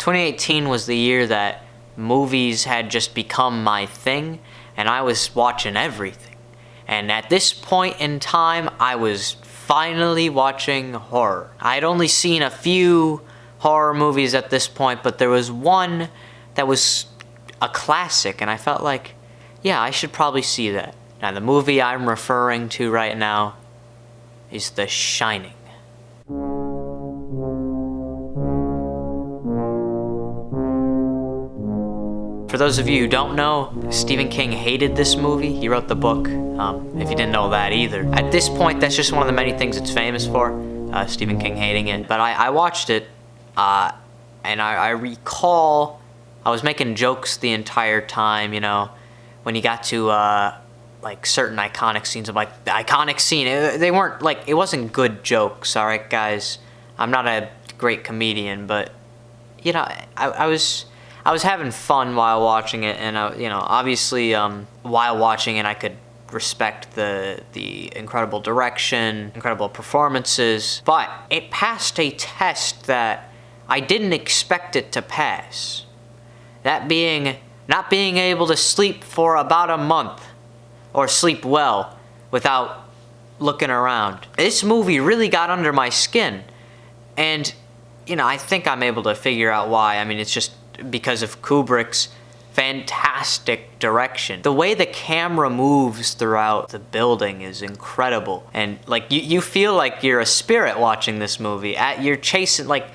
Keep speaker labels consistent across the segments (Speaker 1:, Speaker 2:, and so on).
Speaker 1: 2018 was the year that movies had just become my thing, and I was watching everything. And at this point in time, I was finally watching horror. I'd only seen a few horror movies at this point, but there was one that was a classic, and I felt like, yeah, I should probably see that. Now, the movie I'm referring to right now is The Shining. For those of you who don't know, Stephen King hated this movie. He wrote the book, if you didn't know that either. At this point, that's just one of the many things it's famous for, Stephen King hating it. But I watched it, and I recall I was making jokes the entire time, you know, when you got to, like, certain iconic scenes. I'm like, the iconic scene, they weren't, like, it wasn't good jokes, alright, guys? I'm not a great comedian, but, you know, I was having fun while watching it, and you know, obviously, while watching it, I could respect the incredible direction, incredible performances, but it passed a test that I didn't expect it to pass. That being, not being able to sleep for about a month, or sleep well, without looking around. This movie really got under my skin, and, you know, I think I'm able to figure out why. I mean, it's just because of Kubrick's fantastic direction. The way the camera moves throughout the building is incredible. And, like, you feel like you're a spirit watching this movie. You're chasing, like,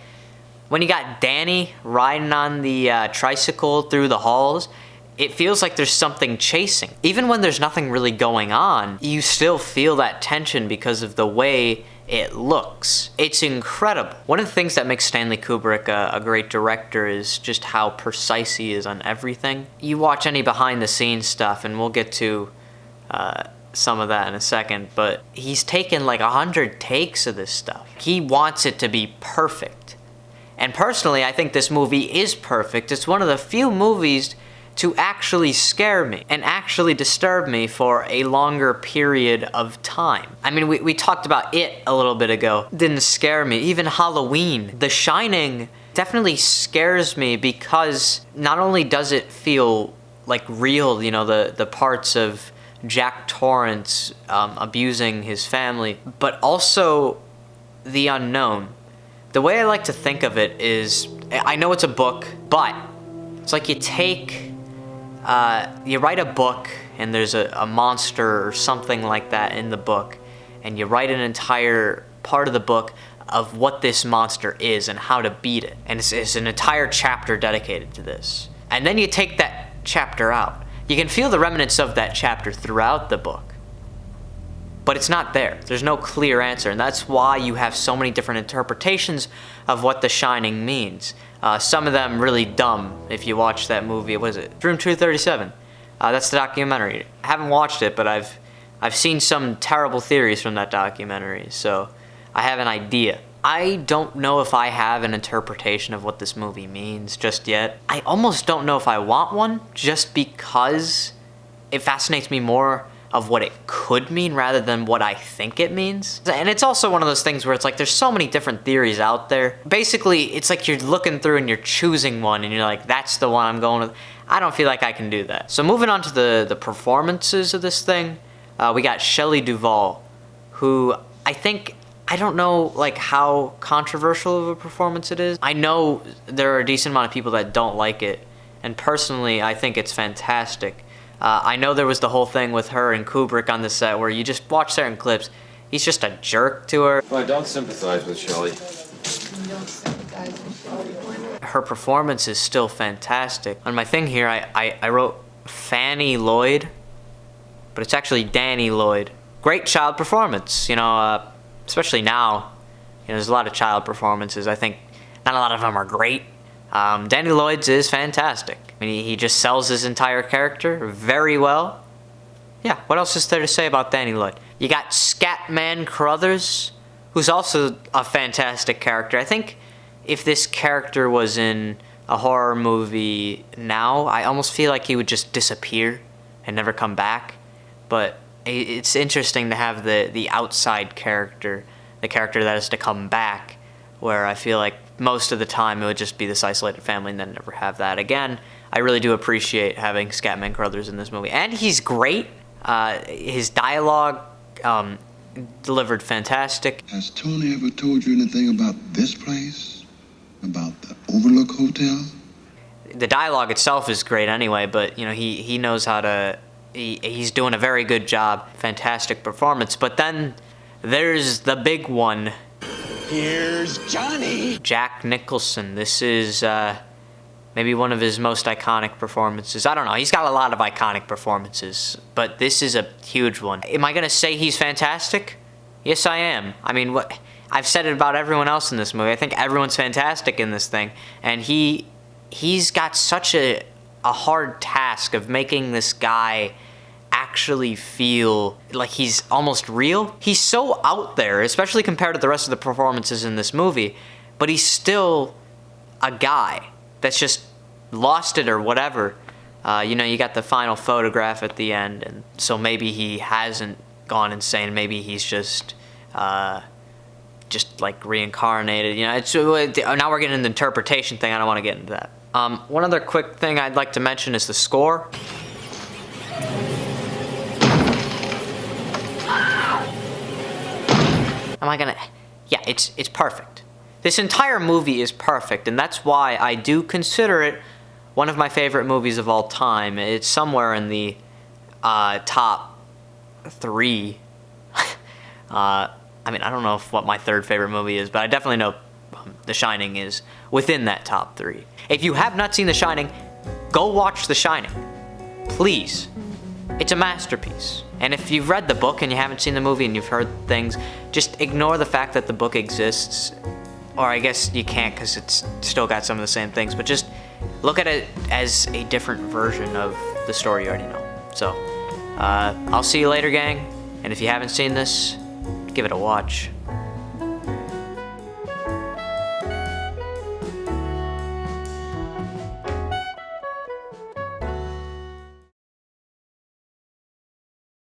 Speaker 1: when you got Danny riding on the tricycle through the halls, it feels like there's something chasing. Even when there's nothing really going on, you still feel that tension because of the way it looks. It's incredible. One of the things that makes Stanley Kubrick a great director is just how precise he is on everything. You watch any behind the scenes stuff, and we'll get to some of that in a second, but he's taken like 100 takes of this stuff. He wants it to be perfect. And personally, I think this movie is perfect. It's one of the few movies to actually scare me and actually disturb me for a longer period of time. I mean, we talked about It a little bit ago. Didn't scare me. Even Halloween. The Shining definitely scares me because not only does it feel like real, you know, the parts of Jack Torrance abusing his family, but also the unknown. The way I like to think of it is, I know it's a book, but it's like you write a book and there's a monster or something like that in the book, and you write an entire part of the book of what this monster is and how to beat it. And it's an entire chapter dedicated to this. And then you take that chapter out. You can feel the remnants of that chapter throughout the book. But it's not there. There's no clear answer, and that's why you have so many different interpretations of what The Shining means. Some of them really dumb. If you watch that movie, what is it? Room 237. That's the documentary. I haven't watched it, but I've seen some terrible theories from that documentary, so I have an idea. I don't know if I have an interpretation of what this movie means just yet. I almost don't know if I want one, just because it fascinates me more of what it could mean rather than what I think it means. And it's also one of those things where it's like there's so many different theories out there. Basically, it's like you're looking through and you're choosing one and you're like, that's the one I'm going with. I don't feel like I can do that. So moving on to the performances of this thing, we got Shelley Duvall, who I don't know like how controversial of a performance it is. I know there are a decent amount of people that don't like it, and personally I think it's fantastic. I know there was the whole thing with her and Kubrick on the set where you just watch certain clips. He's just a jerk to her.
Speaker 2: Well, I don't sympathize with Shelley.
Speaker 1: Her performance is still fantastic. On my thing here, I wrote Fanny Lloyd, but it's actually Danny Lloyd. Great child performance, you know, especially now. You know, there's a lot of child performances. I think not a lot of them are great. Danny Lloyd's is fantastic. I mean, he just sells his entire character very well. Yeah, what else is there to say about Danny Lloyd? You got Scatman Crothers, who's also a fantastic character. I think if this character was in a horror movie now, I almost feel like he would just disappear and never come back. But it's interesting to have the outside character, the character that is to come back, where I feel like most of the time it would just be this isolated family and then never have that again. I really do appreciate having Scatman Crothers in this movie, and he's great. His dialogue delivered fantastic.
Speaker 3: Has Tony ever told you anything about this place? About the Overlook Hotel?
Speaker 1: The dialogue itself is great anyway, but you know, he knows how to, he's doing a very good job. Fantastic performance. But then there's the big one.
Speaker 4: Here's Johnny.
Speaker 1: Jack Nicholson. This is maybe one of his most iconic performances. I don't know, he's got a lot of iconic performances, but this is a huge one. Am I gonna say he's fantastic? Yes, I am. I mean, what I've said it about everyone else in this movie. I think everyone's fantastic in this thing, and he's got such a hard task of making this guy actually feel like he's almost real. He's so out there, especially compared to the rest of the performances in this movie, but he's still a guy that's just lost it or whatever. You know, you got the final photograph at the end, and so maybe he hasn't gone insane. Maybe he's just like reincarnated. You know, it's now we're getting into the interpretation thing. I don't want to get into that. One other quick thing I'd like to mention is the score. Am I gonna? Yeah, it's perfect. This entire movie is perfect, and that's why I do consider it one of my favorite movies of all time. It's somewhere in the top 3. I mean, I don't know what my third favorite movie is, but I definitely know The Shining is within that top 3. If you have not seen The Shining, go watch The Shining. Please. It's a masterpiece. And if you've read the book and you haven't seen the movie and you've heard things, just ignore the fact that the book exists. Or I guess you can't because it's still got some of the same things, but just look at it as a different version of the story you already know. So, I'll see you later, gang. And if you haven't seen this, give it a watch.